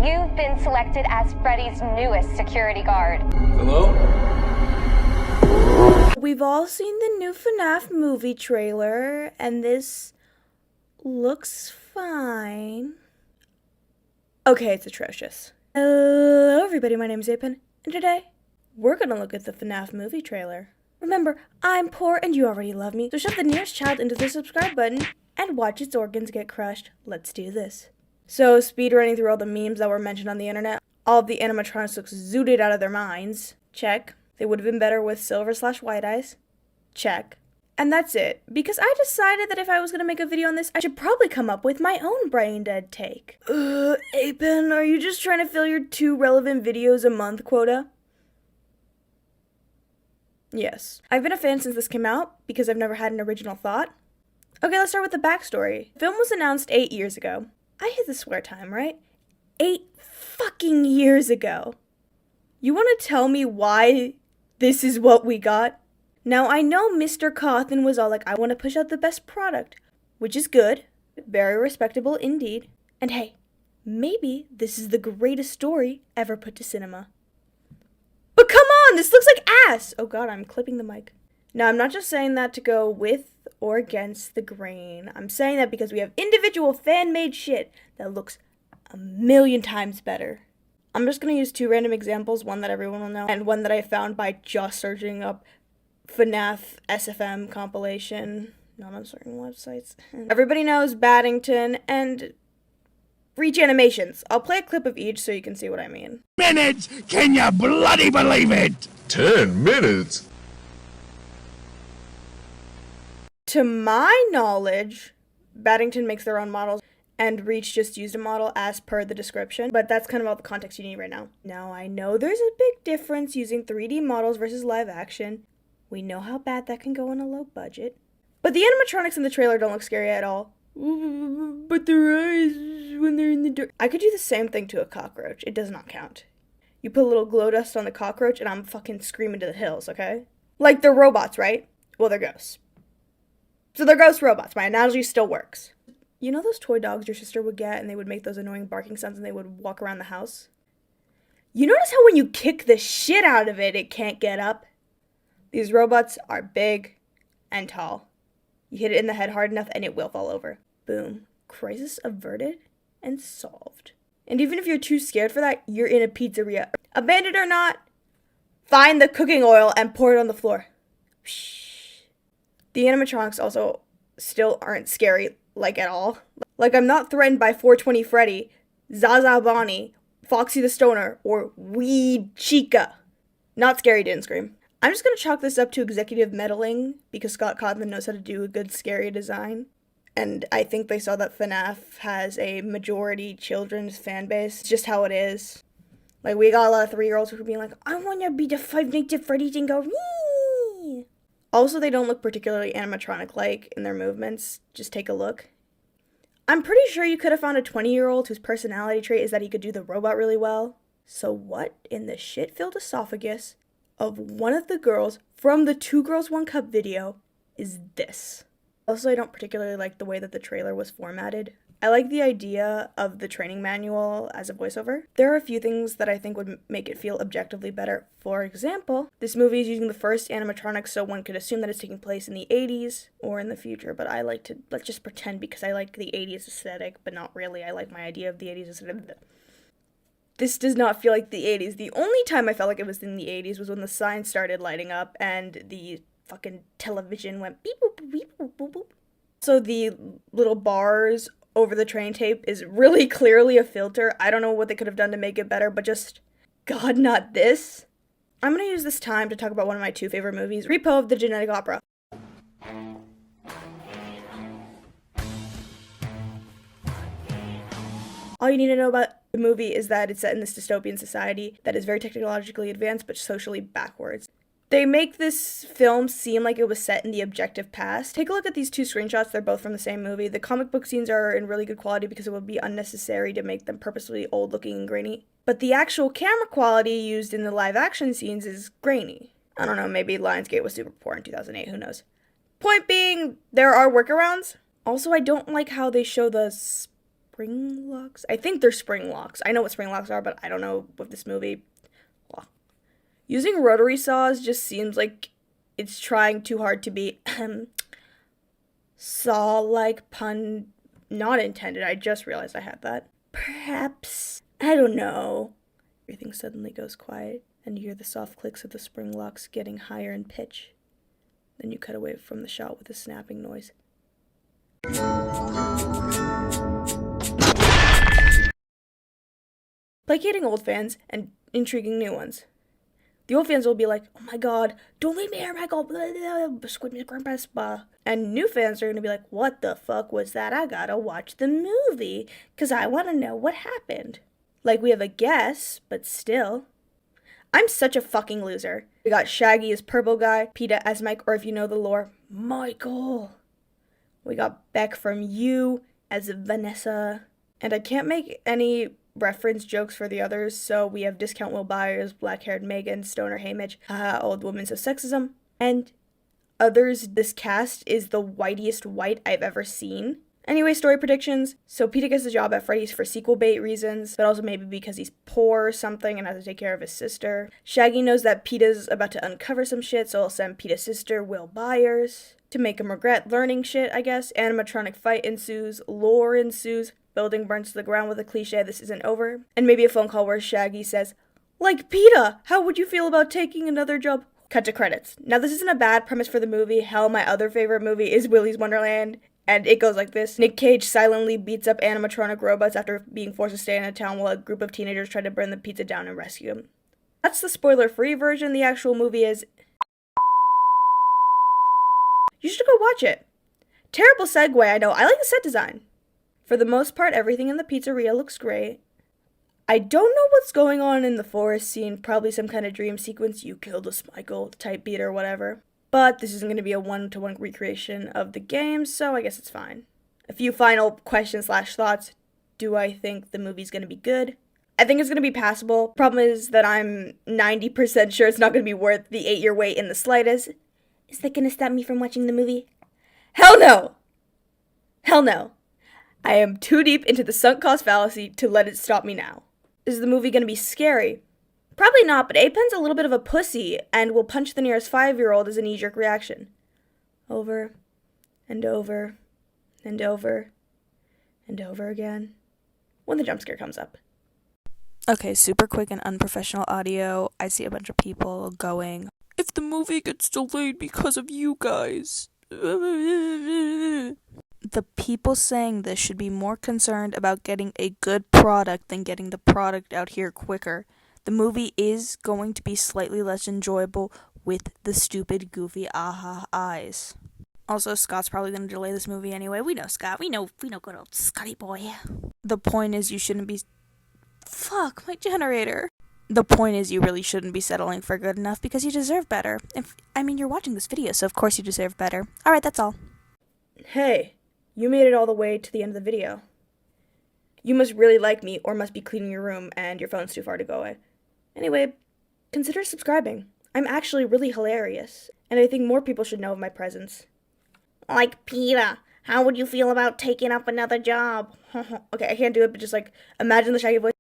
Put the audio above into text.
You've been selected as Freddy's newest security guard. Hello? We've all seen the new Fnaf movie trailer, and this looks fine. Okay, it's atrocious. Hello everybody, my name is Apen, and today we're gonna look at the Fnaf movie trailer. Remember, I'm poor and you already love me, so shove the nearest child into the subscribe button and watch its organs get crushed. Let's do this. So, speedrunning through all the memes that were mentioned on the internet, all of the animatronics look zooted out of their minds. Check. They would have been better with silver/white eyes. Check. And that's it, because I decided that if I was going to make a video on this, I should probably come up with my own brain-dead take. Apen, are you just trying to fill your 2 relevant videos a month quota? Yes. I've been a fan since this came out, because I've never had an original thought. Okay, let's start with the backstory. The film was announced 8 years ago. I hit the swear time, right? 8 fucking years ago. You want to tell me why this is what we got? Now, I know Mr. Cawthon was all like, I want to push out the best product, which is good, very respectable indeed. And hey, maybe this is the greatest story ever put to cinema. But come on, this looks like ass! Oh god, I'm clipping the mic. Now, I'm not just saying that to go with or against the grain. I'm saying that because we have individual fan-made shit that looks a million times better. I'm just going to use 2 random examples, one that everyone will know, and one that I found by just searching up Fnaf SFM compilation, not on certain websites. Everybody knows Baddington and Reach Animations. I'll play a clip of each so you can see what I mean. Minutes? Can you bloody believe it? 10 minutes? To my knowledge, Baddington makes their own models, and Reach just used a model as per the description, but that's kind of all the context you need right now. Now, I know there's a big difference using 3D models versus live action. We know how bad that can go on a low budget. But the animatronics in the trailer don't look scary at all. But their eyes when they're in the dirt. I could do the same thing to a cockroach. It does not count. You put a little glow dust on the cockroach and I'm fucking screaming to the hills, okay? Like they're robots, right? Well, they're ghosts. So they're ghost robots. My analogy still works. You know those toy dogs your sister would get and they would make those annoying barking sounds and they would walk around the house? You notice how when you kick the shit out of it, it can't get up? These robots are big and tall. You hit it in the head hard enough and it will fall over. Boom. Crisis averted and solved. And even if you're too scared for that, you're in a pizzeria. Abandoned or not, find the cooking oil and pour it on the floor. The animatronics also still aren't scary, like at all. Like I'm not threatened by 420 Freddy, Zaza Bonnie, Foxy the Stoner, or Weed Chica. Not scary, didn't scream. I'm just going to chalk this up to executive meddling because Scott Cawthon knows how to do a good scary design. And I think they saw that FNAF has a majority children's fan base. It's just how it is. Like, we got a lot of 3-year-olds who are being like, I want to be the Five Nights at Freddy's and go, wee! Also, they don't look particularly animatronic-like in their movements. Just take a look. I'm pretty sure you could have found a 20-year-old whose personality trait is that he could do the robot really well. So what in the shit-filled esophagus of one of the girls from the 2 Girls 1 Cup video is this? Also, I don't particularly like the way that the trailer was formatted. I like the idea of the training manual as a voiceover. There are a few things that I think would make it feel objectively better. For example, this movie is using the first animatronics, so one could assume that it's taking place in the 80s or in the future, but I like to, let's just pretend because I like the 80s aesthetic, but not really. I like my idea of the 80s aesthetic. This does not feel like the 80s. The only time I felt like it was in the 80s was when the sign started lighting up and the fucking television went beep boop beep boop boop boop. So the little bars over the train tape is really clearly a filter. I don't know what they could have done to make it better, but just, God, not this. I'm gonna use this time to talk about one of my 2 favorite movies, Repo of the Genetic Opera. All you need to know about the movie is that it's set in this dystopian society that is very technologically advanced but socially backwards. They make this film seem like it was set in the objective past. Take a look at these 2 screenshots. They're both from the same movie. The comic book scenes are in really good quality because it would be unnecessary to make them purposefully old-looking and grainy. But the actual camera quality used in the live-action scenes is grainy. I don't know, maybe Lionsgate was super poor in 2008, who knows. Point being, there are workarounds. Also, I don't like how they show the spring locks? I think they're spring locks. I know what spring locks are, but I don't know with this movie. Well, using rotary saws just seems like it's trying too hard to be saw-like, pun not intended. I just realized I had that. Perhaps, I don't know. Everything suddenly goes quiet, and you hear the soft clicks of the spring locks getting higher in pitch. Then you cut away from the shot with a snapping noise. Placating old fans and intriguing new ones. The old fans will be like, oh my god, don't leave me here, Michael, and new fans are going to be like, what the fuck was that? I gotta watch the movie, because I want to know what happened. Like, we have a guess, but still. I'm such a fucking loser. We got Shaggy as Purple Guy, PETA as Mike, or if you know the lore, Michael. We got Beck from You as Vanessa. And I can't make any reference jokes for the others, so we have Discount Will Byers, Black-Haired Megan, Stoner Haymitch, Old Woman Says Sexism, and others. This cast is the whitest white I've ever seen. Anyway, story predictions. So Peter gets the job at Freddy's for sequel bait reasons, but also maybe because he's poor or something and has to take care of his sister. Shaggy knows that Peeta's about to uncover some shit, so he'll send Peeta's sister, Will Byers, to make him regret learning shit, I guess. Animatronic fight ensues, lore ensues, building burns to the ground with a cliche, this isn't over. And maybe a phone call where Shaggy says, like Peeta, how would you feel about taking another job? Cut to credits. Now this isn't a bad premise for the movie. Hell, my other favorite movie is Willy's Wonderland. And it goes like this. Nick Cage silently beats up animatronic robots after being forced to stay in a town while a group of teenagers try to burn the pizza down and rescue him. That's the spoiler-free version. The actual movie is... You should go watch it. Terrible segue, I know. I like the set design. For the most part, everything in the pizzeria looks great. I don't know what's going on in the forest scene. Probably some kind of dream sequence. You killed a Smichael type beat or whatever. But this isn't going to be a one-to-one recreation of the game, so I guess it's fine. A few final questions/thoughts. Do I think the movie's going to be good? I think it's going to be passable. Problem is that I'm 90% sure it's not going to be worth the 8-year wait in the slightest. Is that going to stop me from watching the movie? Hell no! Hell no. I am too deep into the sunk cost fallacy to let it stop me now. Is the movie going to be scary? Probably not, but Apen's a little bit of a pussy and will punch the nearest 5-year-old as a knee-jerk reaction. Over and over and over and over again when the jump scare comes up. Okay, super quick and unprofessional audio. I see a bunch of people going, if the movie gets delayed because of you guys. The people saying this should be more concerned about getting a good product than getting the product out here quicker. The movie is going to be slightly less enjoyable with the stupid, goofy aha eyes. Also, Scott's probably going to delay this movie anyway. We know Scott. We know good old Scotty boy. The point is you shouldn't be... Fuck, my generator. The point is you really shouldn't be settling for good enough because you deserve better. You're watching this video, so of course you deserve better. Alright, that's all. Hey, you made it all the way to the end of the video. You must really like me or must be cleaning your room and your phone's too far to go away. Anyway, consider subscribing. I'm actually really hilarious, and I think more people should know of my presence. Like PETA, how would you feel about taking up another job? Okay, I can't do it, but just imagine the Shaggy voice.